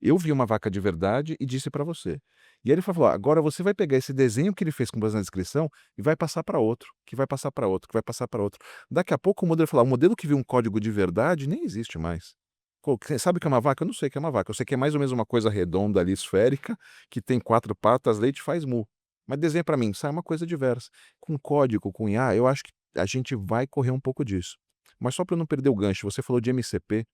Eu vi uma vaca de verdade e disse para você. E aí ele falou: "Agora você vai pegar esse desenho que ele fez com base na descrição e vai passar para outro, que vai passar para outro, que vai passar para outro". Daqui a pouco o modelo vai falar: "O modelo que viu um código de verdade nem existe mais". Pô, você sabe o que é uma vaca? Eu não sei o que é uma vaca. Eu sei que é mais ou menos uma coisa redonda ali, esférica, que tem 4 patas, leite e faz mu. Mas desenha para mim, sai uma coisa diversa. Com código, com IA, eu acho que a gente vai correr um pouco disso. Mas só para não perder o gancho, você falou de MCP.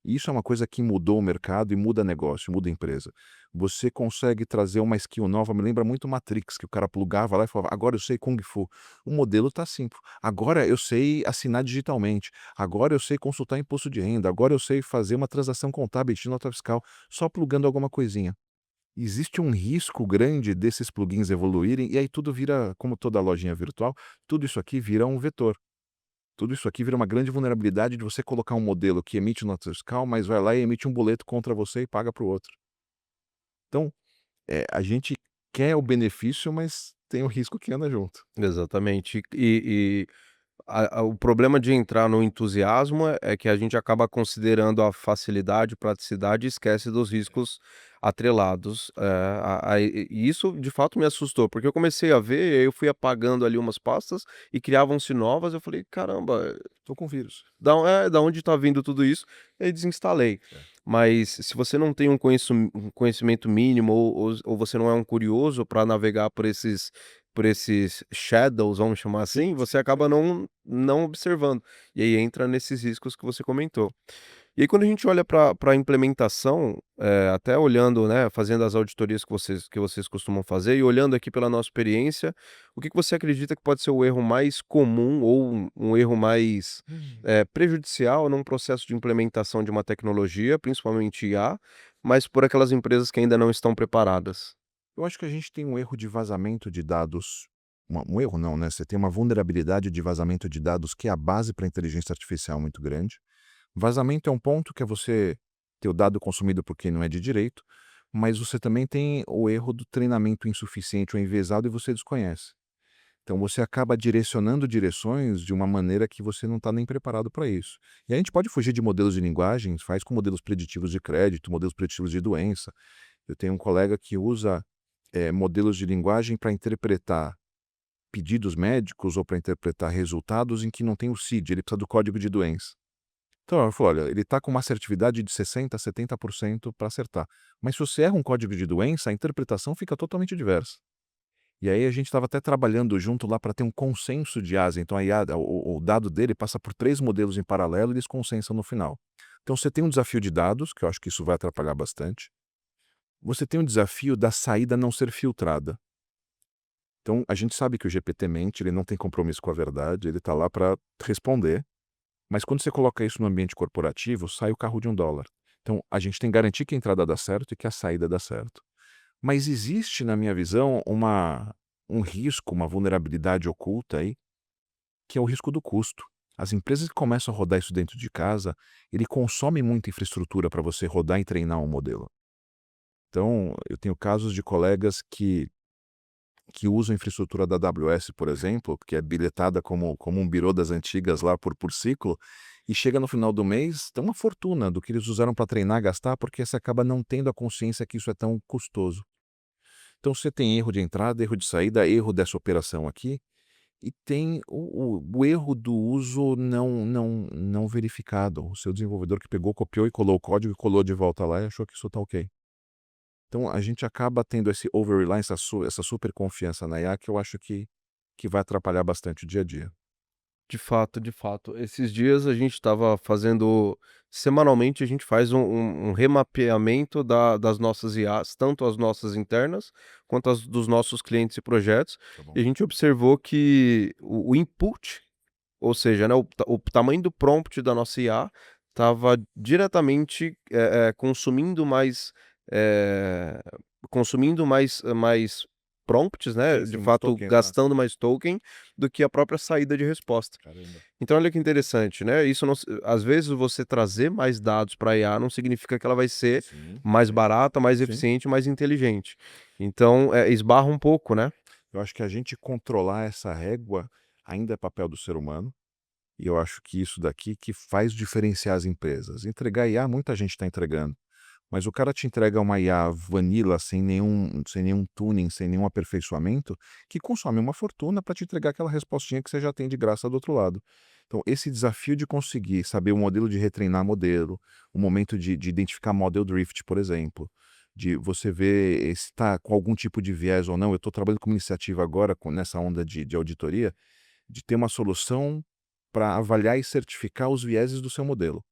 E isso é uma coisa que mudou o mercado e muda negócio, muda empresa. Você consegue trazer uma skill nova, me lembra muito Matrix, que o cara plugava lá e falava: "Agora eu sei Kung Fu". O modelo tá simples. "Agora eu sei assinar digitalmente. Agora eu sei consultar imposto de renda. Agora eu sei fazer uma transação contábil de nota fiscal", só plugando alguma coisinha. Existe um risco grande desses plugins evoluírem e aí tudo vira, como toda lojinha virtual, tudo isso aqui vira um vetor. Tudo isso aqui vira uma grande vulnerabilidade de você colocar um modelo que emite nota fiscal, mas vai lá e emite um boleto contra você e paga para o outro. Então, a gente quer o benefício, mas tem o risco que anda junto. Exatamente. O problema de entrar no entusiasmo é que a gente acaba considerando a facilidade, praticidade e esquece dos riscos atrelados, e isso de fato me assustou, porque eu comecei a ver, e aí eu fui apagando ali umas pastas e criavam-se novas, eu falei: "Caramba, Tô com vírus. da onde está vindo tudo isso?" E aí desinstalei. É. Mas se você não tem um conhecimento mínimo ou você não é um curioso para navegar por esses shadows, vamos chamar Sim, assim, sim, você acaba sim. não observando. E aí entra nesses riscos que você comentou. E aí quando a gente olha para a implementação, até olhando, né, fazendo as auditorias que vocês costumam fazer e olhando aqui pela nossa experiência, o que que você acredita que pode ser o erro mais comum ou um erro mais, Hum. prejudicial num processo de implementação de uma tecnologia, principalmente IA, mas por aquelas empresas que ainda não estão preparadas? Eu acho que a gente tem um erro de vazamento de dados, um erro não, né, você tem uma vulnerabilidade de vazamento de dados que é a base para a inteligência artificial muito grande. Vazamento é um ponto que é você ter o dado consumido por quem não é de direito, mas você também tem o erro do treinamento insuficiente ou enviesado e você desconhece. Então você acaba direcionando direções de uma maneira que você não está nem preparado para isso. E a gente pode fugir de modelos de linguagem, faz com modelos preditivos de crédito, modelos preditivos de doença. Eu tenho um colega que usa modelos de linguagem para interpretar pedidos médicos ou para interpretar resultados em que não tem o CID, ele precisa do código de doença. Então, ela falou: "Olha, ele está com uma assertividade de 60, 70% para acertar. Mas se você erra um código de doença, a interpretação fica totalmente diversa". E aí a gente estava até trabalhando junto lá para ter um consenso de asa, então a IA, o dado dele passa por 3 modelos em paralelo e eles consensam no final. Então você tem um desafio de dados, que eu acho que isso vai atrapalhar bastante. Você tem um desafio da saída não ser filtrada. Então a gente sabe que o GPT mente, ele não tem compromisso com a verdade, ele está lá para responder. Mas quando você coloca isso no ambiente corporativo, sai o carro de $1. Então, a gente tem que garantir que a entrada dá certo e que a saída dá certo. Mas existe, na minha visão, um risco, uma vulnerabilidade oculta aí, que é o risco do custo. As empresas que começam a rodar isso dentro de casa, ele consome muita infraestrutura para você rodar e treinar um modelo. Então, eu tenho casos de colegas que usam a infraestrutura da AWS, por exemplo, que é bilhetada como um birô das antigas lá por ciclo, e chega no final do mês, tem uma fortuna do que eles usaram para treinar, gastar, porque você acaba não tendo a consciência que isso é tão custoso. Então você tem erro de entrada, erro de saída, erro dessa operação aqui, e tem o erro do uso não verificado. O seu desenvolvedor que pegou, copiou e colou o código e colou de volta lá e achou que isso está ok. Então a gente acaba tendo esse over-reliance, essa super confiança na IA, que eu acho que vai atrapalhar bastante o dia a dia. De fato, de fato. Esses dias a gente estava fazendo semanalmente a gente faz um remapeamento das nossas IAs, tanto as nossas internas, quanto as dos nossos clientes e projetos, Tá bom. e a gente observou que o input, ou seja, né, o tamanho do prompt da nossa IA estava diretamente, eh, consumindo mais prompts, Sim, né, de sim, mais fato tokens, né. gastando mais token, do que a própria saída de resposta. Caramba. Então olha que interessante, né, isso não, às vezes você trazer mais dados para a IA não significa que ela vai ser Sim, mais sim, barata, mais sim. eficiente, mais inteligente. Então, esbarra um pouco, né. Eu acho que a gente controlar essa régua ainda é papel do ser humano, e eu acho que isso daqui que faz diferenciar as empresas. Entregar IA, muita gente está entregando, mas o cara te entrega uma IA vanilla sem nenhum tuning, sem nenhum aperfeiçoamento, que consome uma fortuna para te entregar aquela respostinha que você já tem de graça do outro lado. Então, esse desafio de conseguir saber o modelo de retreinar modelo, o momento de identificar model drift, por exemplo, de você ver se está com algum tipo de viés ou não. Eu estou trabalhando com uma iniciativa agora, nessa onda de auditoria, de ter uma solução para avaliar e certificar os vieses do seu modelo.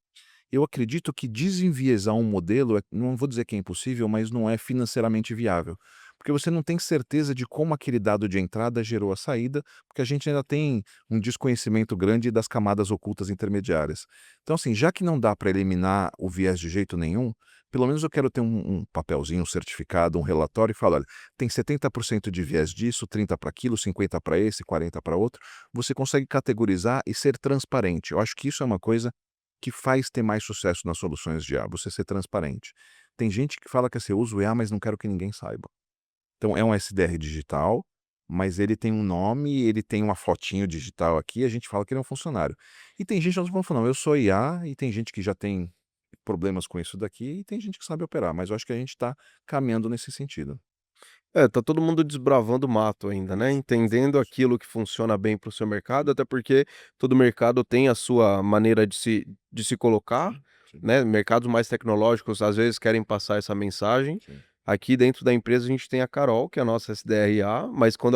Eu acredito que desenviesar um modelo, não vou dizer que é impossível, mas não é financeiramente viável. Porque você não tem certeza de como aquele dado de entrada gerou a saída, porque a gente ainda tem um desconhecimento grande das camadas ocultas intermediárias. Então, assim, já que não dá para eliminar o viés de jeito nenhum, pelo menos eu quero ter um papelzinho, um certificado, um relatório e falar: olha, tem 70% de viés disso, 30 para aquilo, 50 para esse, 40 para outro. Você consegue categorizar e ser transparente. Eu acho que isso é uma coisa que faz ter mais sucesso nas soluções de IA, você ser transparente. Tem gente que fala que você usa o IA, mas não quero que ninguém saiba. Então é um SDR digital, mas ele tem um nome, ele tem uma fotinho digital aqui, a gente fala que ele é um funcionário. E tem gente que não falando: "Não, eu sou IA", e tem gente que já tem problemas com isso daqui, e tem gente que sabe operar, mas eu acho que a gente está caminhando nesse sentido. É, tá todo mundo desbravando o mato ainda, né, entendendo Isso, aquilo que funciona bem para o seu mercado, até porque todo mercado tem a sua maneira de se colocar, sim, sim, né, mercados mais tecnológicos às vezes querem passar essa mensagem. sim. Aqui dentro da empresa a gente tem a Carol, que é a nossa SDRA, mas quando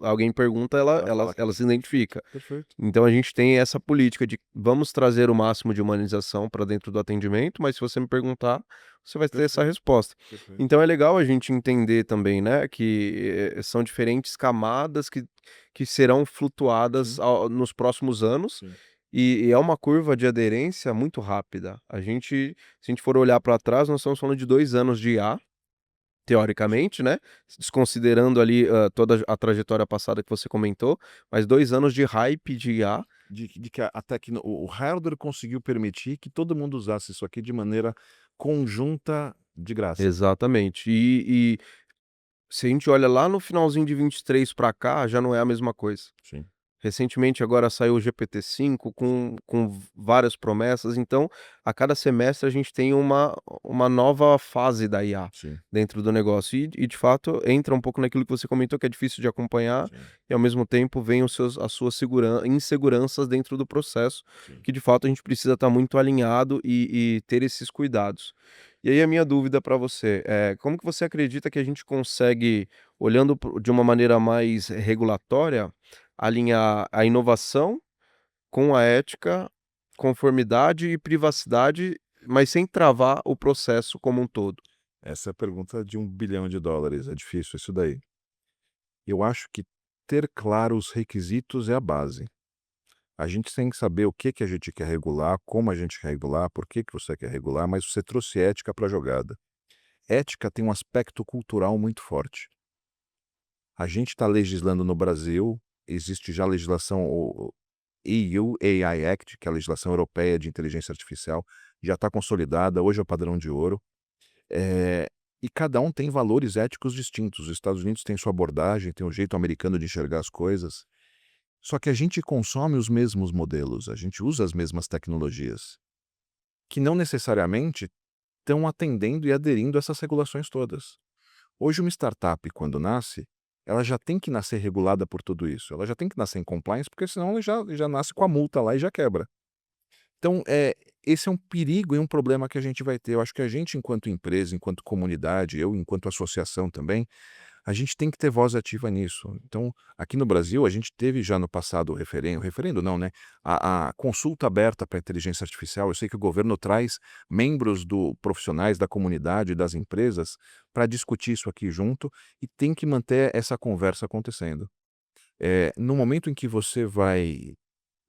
alguém pergunta, ela Ela ela fala que ela se identifica. perfeito, Então a gente tem essa política de vamos trazer o máximo de humanização para dentro do atendimento, mas se você me perguntar, você vai ter essa perfeito, resposta. perfeito. Então é legal a gente entender também, né, que, são diferentes camadas que serão flutuadas Sim, nos próximos anos, sim, e é uma curva de aderência muito rápida. Se a gente for olhar para trás, nós estamos falando de 2 anos de IA, sim. teoricamente, né, desconsiderando ali, toda a trajetória passada que você comentou, mas 2 anos de hype de IA. De que a tecno o hardware conseguiu permitir que todo mundo usasse isso aqui de maneira conjunta de graça. Exatamente. E se a gente olha lá no finalzinho de 23 para cá, já não é a mesma coisa. Sim, Recentemente agora saiu o GPT-5 com várias promessas, então a cada semestre a gente tem uma nova fase da IA sim, dentro do negócio e de fato entra um pouco naquilo que você comentou que é difícil de acompanhar sim, e ao mesmo tempo vem as suas inseguranças dentro do processo, sim. que de fato a gente precisa estar muito alinhado e ter esses cuidados. E aí a minha dúvida para você é como que você acredita que a gente consegue, olhando de uma maneira mais regulatória, alinhar a inovação com a ética, conformidade e privacidade, mas sem travar o processo como um todo. Essa é a pergunta de US$ 1 bilhão, é difícil isso daí. Eu acho que ter claro os requisitos é a base. A gente tem que saber o que que a gente quer regular, como a gente quer regular, por que que você quer regular, mas você trouxe ética para a jogada. Ética tem um aspecto cultural muito forte. A gente está legislando no Brasil, existe já a legislação, o EU AI Act, que é a legislação europeia de inteligência artificial, já está consolidada, hoje é o padrão de ouro. Eh, e cada um tem valores éticos distintos. Os Estados Unidos têm sua abordagem, tem um jeito americano de enxergar as coisas. Só que a gente consome os mesmos modelos, a gente usa as mesmas tecnologias, que não necessariamente estão atendendo e aderindo a essas regulações todas. Hoje, uma startup, quando nasce, ela já tem que nascer regulada por tudo isso. Ela já tem que nascer em compliance, porque senão ela já nasce com a multa lá e já quebra. Então, esse é um perigo e um problema que a gente vai ter. Eu acho que a gente, enquanto empresa, enquanto comunidade, eu, enquanto associação também, a gente tem que ter voz ativa nisso. Então, aqui no Brasil, a gente teve já no passado o referendo não, né? A consulta aberta para a inteligência artificial. Eu sei que o governo traz membros do profissionais da comunidade e das empresas para discutir isso aqui junto e tem que manter essa conversa acontecendo. No momento em que você vai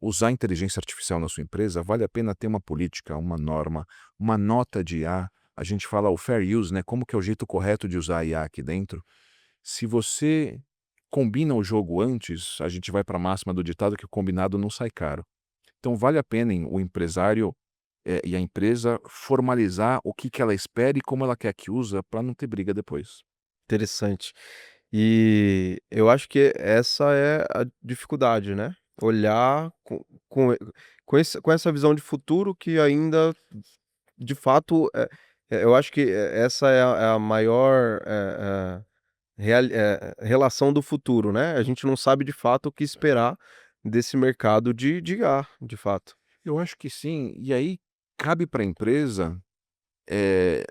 usar inteligência artificial na sua empresa, vale a pena ter uma política, uma norma, uma nota de IA. A gente fala o fair use, né? Como que é o jeito correto de usar a IA aqui dentro. Se você combina o jogo antes, a gente vai para a máxima do ditado que o combinado não sai caro. Então vale a pena o empresário, e a empresa formalizar o que que ela espera e como ela quer que usa para não ter briga depois. Interessante. E eu acho que essa é a dificuldade, né, olhar com essa visão de futuro que ainda, de fato, eu acho que essa é a maior, relação do futuro, né, a gente não sabe de fato o que esperar desse mercado de IA, de fato. Eu acho que sim, e aí cabe para a empresa, eh,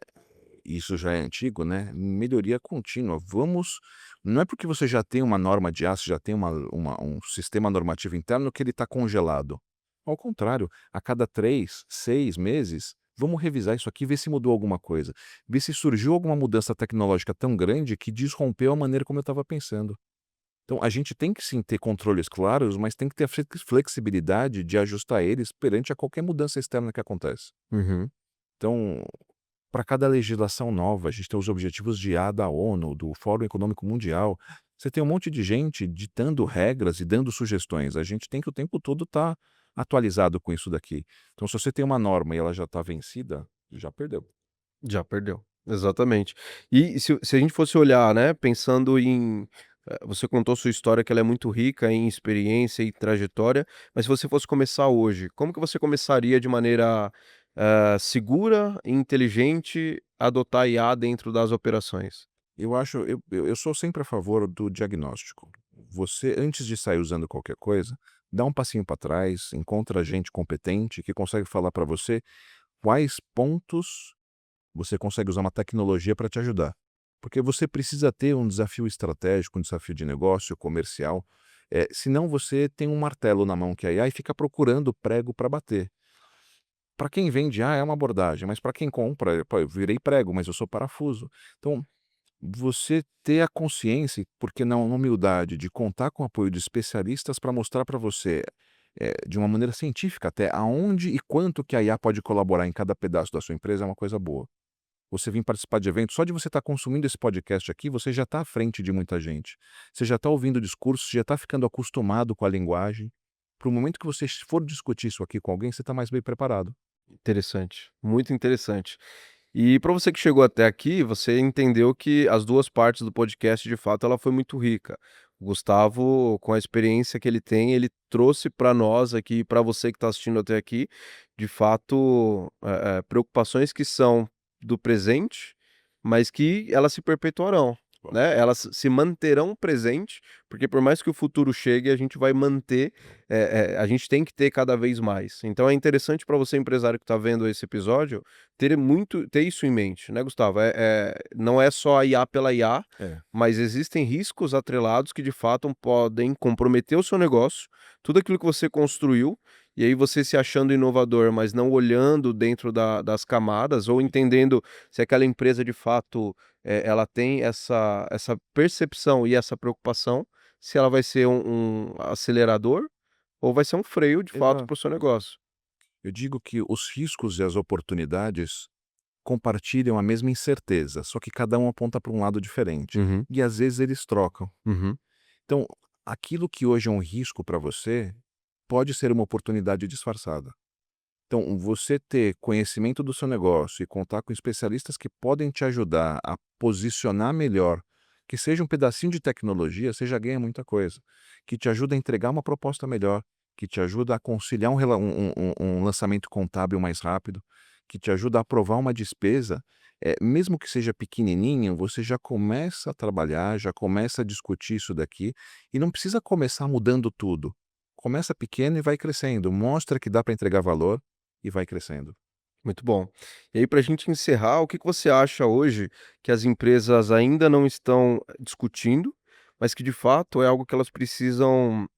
isso já é antigo, né, melhoria contínua. Não é porque você já tem uma norma de aço, já tem um sistema normativo interno que ele está congelado. Ao contrário, a cada 3, 6 meses, vamos revisar isso aqui, ver se mudou alguma coisa, ver se surgiu alguma mudança tecnológica tão grande que desrompeu a maneira como eu estava pensando. Então a gente tem que sim ter controles claros, mas tem que ter a flexibilidade de ajustar eles perante a qualquer mudança externa que acontece. Uhum. Então, para cada legislação nova, a gente tem os objetivos de A da ONU, do Fórum Econômico Mundial. Você tem um monte de gente ditando regras e dando sugestões. A gente tem que o tempo todo estar atualizado com isso daqui. Então, se você tem uma norma e ela já está vencida, já perdeu. Já perdeu, exatamente. E se a gente fosse olhar, né, pensando em Você contou sua história que ela é muito rica em experiência e trajetória, mas se você fosse começar hoje, como que você começaria de maneira, segura e inteligente a adotar IA dentro das operações? Eu sou sempre a favor do diagnóstico. Você, antes de sair usando qualquer coisa, dá um passinho para trás, encontra gente competente que consegue falar para você quais pontos você consegue usar uma tecnologia para te ajudar. Porque você precisa ter um desafio estratégico, um desafio de negócio, comercial, senão você tem um martelo na mão que é a IA e fica procurando prego para bater. Para quem vende, é uma abordagem, mas para quem compra, pô, eu virei prego, mas eu sou parafuso. Então, você ter a consciência, porque não, a humildade de contar com o apoio de especialistas para mostrar para você, de uma maneira científica até, aonde e quanto que a IA pode colaborar em cada pedaço da sua empresa é uma coisa boa. Você vir participar de eventos, só de você estar consumindo esse podcast aqui, você já está à frente de muita gente. Você já está ouvindo discursos, já está ficando acostumado com a linguagem. Para o momento que você for discutir isso aqui com alguém, você está mais bem preparado. Interessante, muito interessante. E para você que chegou até aqui, você entendeu que as 2 partes do podcast, de fato, ela foi muito rica. O Gustavo, com a experiência que ele tem, ele trouxe para nós aqui, para você que está assistindo até aqui, de fato, preocupações que são do presente, mas que elas se perpetuarão, Bom, né, elas se manterão presente, porque por mais que o futuro chegue, a gente vai manter, a gente tem que ter cada vez mais. Então é interessante para você empresário que está vendo esse episódio, ter isso em mente, né, Gustavo? Não é só a IA pela IA, é, mas existem riscos atrelados que de fato podem comprometer o seu negócio, tudo aquilo que você construiu, e aí você se achando inovador, mas não olhando dentro das camadas ou entendendo se aquela empresa de fato, ela tem essa percepção e essa preocupação, se ela vai ser um acelerador ou vai ser um freio de fato exato. para o seu negócio. Eu digo que os riscos e as oportunidades compartilham a mesma incerteza, só que cada um aponta para um lado diferente. Uhum, E às vezes eles trocam. uhum. Então, aquilo que hoje é um risco para você, pode ser uma oportunidade disfarçada. Então, você ter conhecimento do seu negócio e contar com especialistas que podem te ajudar a posicionar melhor, que seja um pedacinho de tecnologia, você já ganha muita coisa. Que te ajuda a entregar uma proposta melhor, que te ajuda a conciliar um lançamento contábil mais rápido, que te ajuda a aprovar uma despesa, mesmo que seja pequenininho, você já começa a trabalhar, já começa a discutir isso daqui, e não precisa começar mudando tudo. Começa pequeno e vai crescendo, mostra que dá para entregar valor e vai crescendo. Muito bom. E aí, para a gente encerrar, o que que você acha hoje que as empresas ainda não estão discutindo, mas que de fato é algo que elas precisam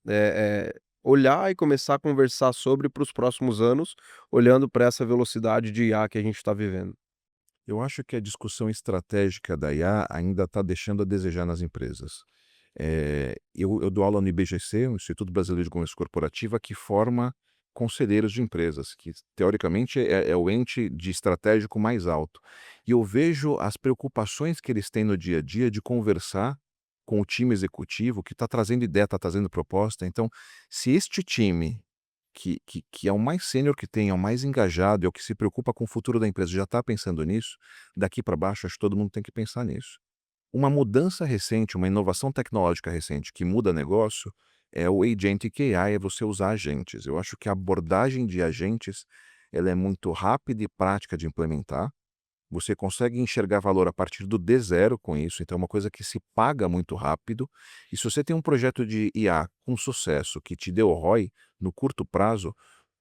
olhar e começar a conversar sobre para os próximos anos, olhando para essa velocidade de IA que a gente está vivendo? Eu acho que a discussão estratégica da IA ainda está deixando a desejar nas empresas. Eu dou aula no IBGC, o Instituto Brasileiro de Governança Corporativa, que forma conselheiros de empresas, que teoricamente é o ente de estratégico mais alto. E eu vejo as preocupações que eles têm no dia a dia de conversar com o time executivo, que está trazendo ideia, está trazendo proposta. Então, se este time que é o mais sênior que tem, é o mais engajado, é o que se preocupa com o futuro da empresa, já está pensando nisso, daqui para baixo acho que todo mundo tem que pensar nisso. Uma mudança recente, uma inovação tecnológica recente que muda negócio é o Agentic AI, é você usar agentes. Eu acho que a abordagem de agentes, ela é muito rápida e prática de implementar. Você consegue enxergar valor a partir do D0 com isso, então é uma coisa que se paga muito rápido. E se você tem um projeto de IA com sucesso que te deu ROI no curto prazo,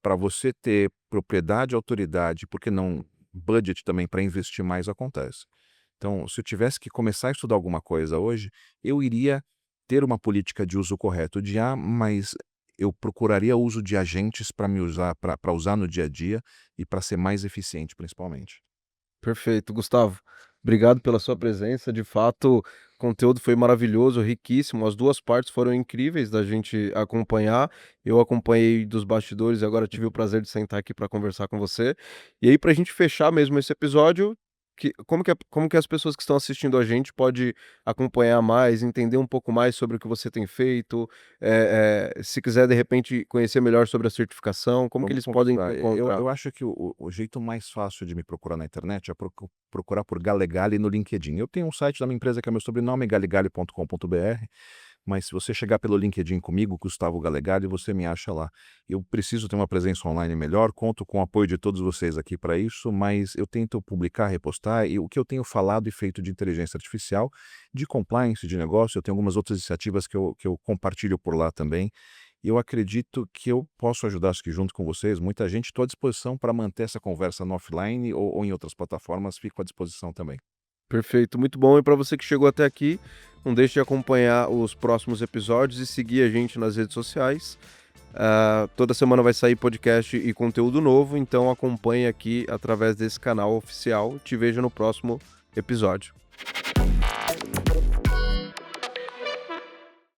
para você ter propriedade, autoridade, porque não budget também para investir mais acontece. Então, se eu tivesse que começar a estudar alguma coisa hoje, eu iria ter uma política de uso correto de IA, mas eu procuraria o uso de agentes para me usar, para usar no dia a dia e para ser mais eficiente, principalmente. Perfeito, Gustavo. Obrigado pela sua presença. De fato, o conteúdo foi maravilhoso, riquíssimo. As 2 partes foram incríveis da gente acompanhar. Eu acompanhei dos bastidores e agora tive o prazer de sentar aqui para conversar com você. E aí, para a gente fechar mesmo esse episódio, como que as pessoas que estão assistindo a gente pode acompanhar mais, entender um pouco mais sobre o que você tem feito, se quiser de repente conhecer melhor sobre a certificação, como que Vamos eles podem te conversar. Eu encontrar? eu acho que o jeito mais fácil de me procurar na internet é procurar por Galegali no LinkedIn. Eu tenho um site da minha empresa que é meu sobrenome, galegali.com.br, mas se você chegar pelo LinkedIn comigo, Gustavo Galegali, você me acha lá. Eu preciso ter uma presença online melhor, conto com o apoio de todos vocês aqui para isso, mas eu tento publicar, repostar, e o que eu tenho falado e feito de inteligência artificial, de compliance, de negócio, eu tenho algumas outras iniciativas que eu compartilho por lá também. E eu acredito que eu posso ajudar, acho que junto com vocês, muita gente. Estou à disposição para manter essa conversa no offline ou em outras plataformas, fico à disposição também. Perfeito, muito bom. E para você que chegou até aqui, não deixe de acompanhar os próximos episódios e seguir a gente nas redes sociais. Toda semana vai sair podcast e conteúdo novo, então acompanhe aqui através desse canal oficial. Te vejo no próximo episódio.